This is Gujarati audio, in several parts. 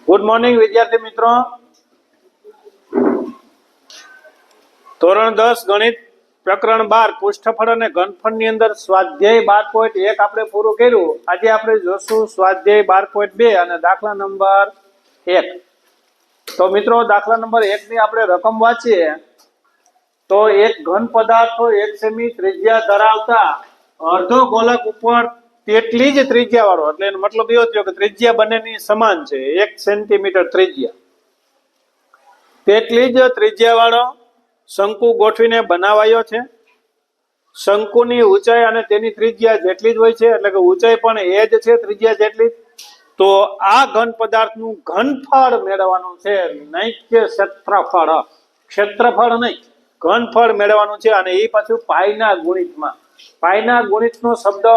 ગુડ મોર્નિંગ વિદ્યાર્થી મિત્રો. ધોરણ 10 ગણિત પ્રકરણ 12 પૃષ્ઠફળ અને ઘનફળની અંદર સ્વાધ્યાય 12.1 આપણે પૂરું કર્યું. આજે આપણે જોશું સ્વાધ્યાય 12.2 અને દાખલા નંબર 1. તો મિત્રો દાખલા નંબર 1 ની આપણે રકમ વાંચીએ તો એક ઘન પદાર્થ 1 સેમી ત્રિજ્યા ધરાવતા અર્ધો ગોલક ઉપર તેટલી જ ત્રિજ્યા વાળો, એટલે એનો મતલબ એવો થયો કે ત્રિજ્યા બંનેની સમાન છે, 1 સેન્ટીમીટર ત્રિજ્યા, તેટલી જ ત્રિજ્યા વાળો શંકુ ગોઠવીને બનાવાયો છે. શંકુની ઊંચાઈ અને તેની ત્રિજ્યા જેટલી જ હોય છે, એટલે કે ઊંચાઈ પણ એ જ છે, ત્રિજ્યા જેટલી. તો આ ઘન પદાર્થનું ઘનફળ મેળવવાનું છે, નહીં કે ક્ષેત્રફળ. ક્ષેત્રફળ નહીં, ઘનફળ મેળવવાનું છે. અને એ પાછું પાઈના ગુણિતમાં. પાઈના ગુણિતનો શબ્દ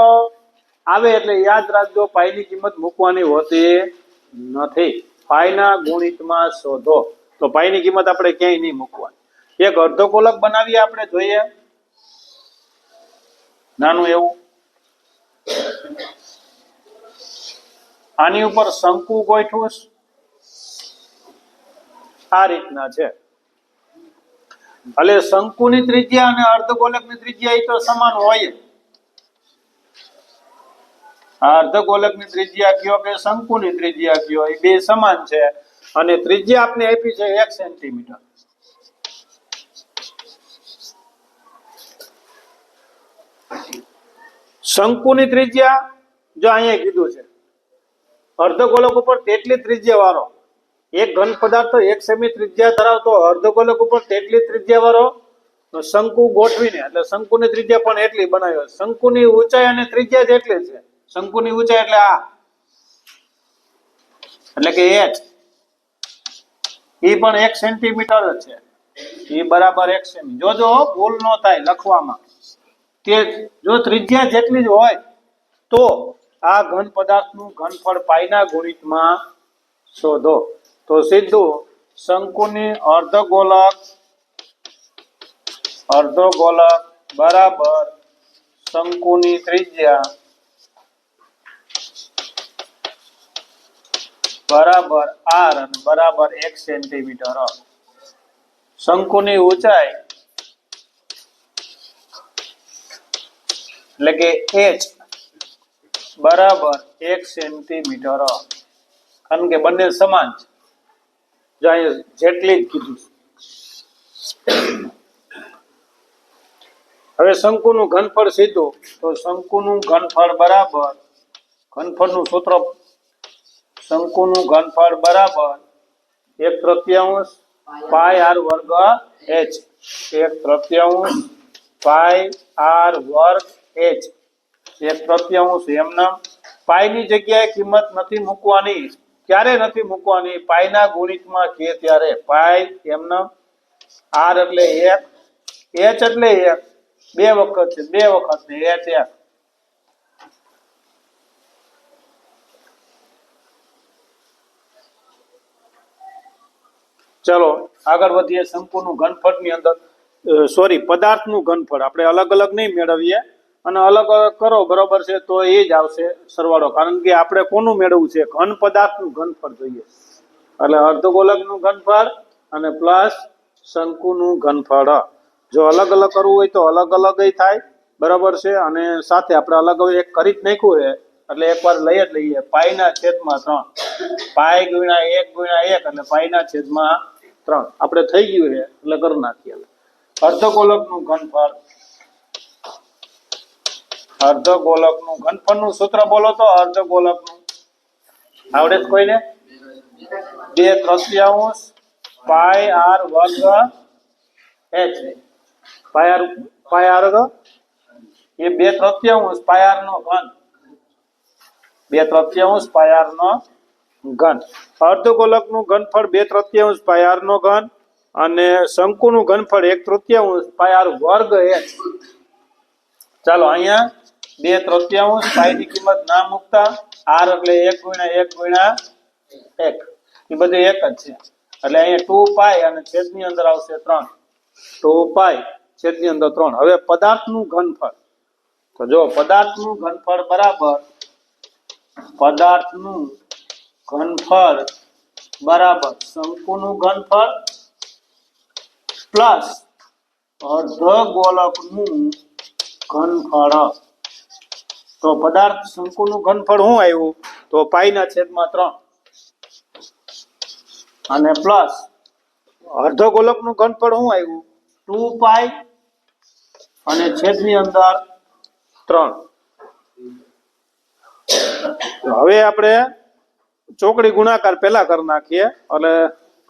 આવે એટલે યાદ રાખજો, પાઈની કિંમત મૂકવાની હોતી નથી. પાઈના ગુણિતમાં શોધો. તો પાઈની કિંમત આપણે ક્યાંય નહીં મૂકવાની. એક અર્ધો ગોલક બનાવીએ આપણે, જોઈએ નાનું એવું. આની ઉપર શંકુ ગોઠવું આ રીતના છે. એટલે શંકુની ત્રિજ્યા અને અર્ધગોલકની ત્રિજ્યા એ તો સમાન હોય. અર્ધગોલકની ત્રિજ્યા કયો કે શંકુની ત્રિજ્યા કયો, એ બે સમાન છે. અને ત્રિજ્યા આપને આપી છે 1 સેન્ટીમીટર. શંકુની ત્રિજ્યા જો અહીંયા કીધું છે, અર્ધગોલક ઉપર તેટલી ત્રિજ્યા વાળો એક ઘન પદાર્થ 1 સેમી ત્રિજ્યા ધરાવતો અર્ધગોલક ઉપર તેટલી ત્રિજ્યા વાળો શંકુ ગોઠવીને, એટલે શંકુની ત્રિજ્યા પણ એટલી બનાવ્યો. શંકુની ઊંચાઈ અને ત્રિજ્યા જેટલી છે. શંકુની ઊંચાઈ એટલે આ, એટલે કે h, એ પણ 1 સેન્ટીમીટર જ છે. એ બરાબર 1 સેમી. જોજો ભૂલ ન થાય લખવામાં. તે જો ત્રિજ્યા જેટલી જ હોય તો આ ઘન પદાર્થનું ઘનફળ પાઈના ગુણિતમાં શોધો. તો સીધું શંકુની અર્ધગોલક બરાબર શંકુની ત્રિજ્યા બરાબર r અને બરાબર 1 સેન્ટીમીટર. શંકુની ઊંચાઈ એટલે કે h બરાબર 1 સેન્ટીમીટર. કારણ કે બંને સમાન છે. જો અહીંયા જેટલી જ કીધું. હવે શંકુનું ઘનફળ સીધું. તો શંકુનું ઘનફળ બરાબર, ઘનફળનું સૂત્ર, શંકુનું ઘનફળ બરાબર 1/3 પાઈ r વર્ગ h. 1/3 પાઈ r વર્ગ h. 1/3 એમના. પાઈની જગ્યાએ કિંમત નથી મૂકવાની. ક્યારે નથી મૂકવાની? પાઈના ગુણિતમાં કે ત્યારે. પાઈ એમના, r એટલે 1, h એટલે 1, બે વખત છે, બે વખત ને h 1. ચલો આગળ વધીએ. શંકુનું ઘનફળની અંદર પદાર્થનું ઘનફળ આપણે અલગ અલગ નહીં મેળવીએ, અને અલગ અલગ કરો બરોબર છે તો એ જ આવશે સરવાળો. કારણ કે આપણે કોનું મેળવવું છે? ઘન પદાર્થનું ઘનફળ જોઈએ. એટલે અર્ધગોલકનું ઘનફળ અને પ્લસ શંકુનું ઘનફળ. જો અલગ અલગ કરવું હોય તો અલગ અલગ થાય, બરાબર છે. અને સાથે આપણે અલગ એક કરી જ નાખ્યું છે, એટલે એકવાર લઈ જ લઈએ. પાઈના છેદમાં 3, પાઈ ગુણ્યા 1 એટલે પાઈના છેદમાં 3 આપણે થઈ ગયું છે, એટલે કરી નાખીએ. અર્ધગોલકનું ઘનફળ, અર્ધગોલકનું ઘનફળનું સૂત્ર બોલો તો. અર્ધગોલકનું આવડે છે કોઈને? 2/3 પાઈ r વર્ગ h. પાઈ r એ 2/3 પાઈ r નો ઘન. 2/3 પાઈ r નો ઘન. અર્ધગોલકનું ઘનફળ 2/3 પાઈ r નો ઘન અને શંકુનું ઘનફળ 1/3 પાઈ r વર્ગ h. ચાલો અહીંયા 2/3 પાઈની કિંમત ના મૂકતા, r એટલે 1 × 1 એ બધું એક જ છે. એટલે અહીંયા 2 પાઈ અને છેદની અંદર આવશે 3. 2 પાઈ છેદની અંદર 3. હવે પદાર્થનું ઘનફળ. તો જો પદાર્થનું ઘનફળ બરાબર પદાર્થનું ઘનફળ બરાબર શંકુનું ઘનફળ પ્લસ અર્ધગોલકનું ઘનફળ. તો પદાર્થ શંકુનું ઘનફળ શું આવ્યું? તો પાઈના છેદમાં 3 અને પ્લસ અર્ધગોલકનું ઘનફળ શું આવ્યું? 2 પાઈ અને છેદની અંદર 3. હવે આપણે ચોકડી ગુણાકાર પહેલા કરી નાખીએ એટલે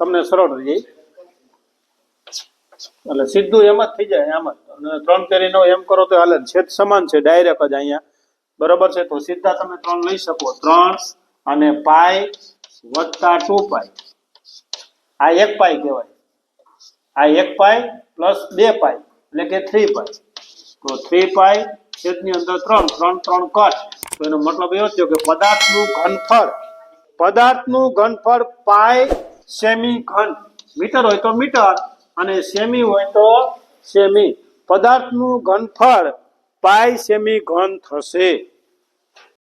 તમને સરળ રહે. એટલે સીધું એમ જ થઈ જાય એમ જ. અને 3 તેરી 9 એમ કરો તો હાલે. છેદ સમાન છે ડાયરેક્ટ જ અહીંયા. બરાબર છે. તો સીધા તમે 3 લઈ શકો. 3 અને પાઈ વત્તા 2 પાઈ. આ 1 પાઈ કહેવાય. આ 1 પાઈ પ્લસ 2 પાઈ એટલે કે 3 પાઈ. તો 3 પાઈ છેદની અંદર 3 3 3 કટ. તો એનો મતલબ એવો થયો કે પદાર્થનું ઘનફળ પાઈ સેમી ઘન. મીટર હોય તો મીટર અને સેમી હોય તો સેમી. પદાર્થનું ઘનફળ પાઈ સેમી ઘન થશે.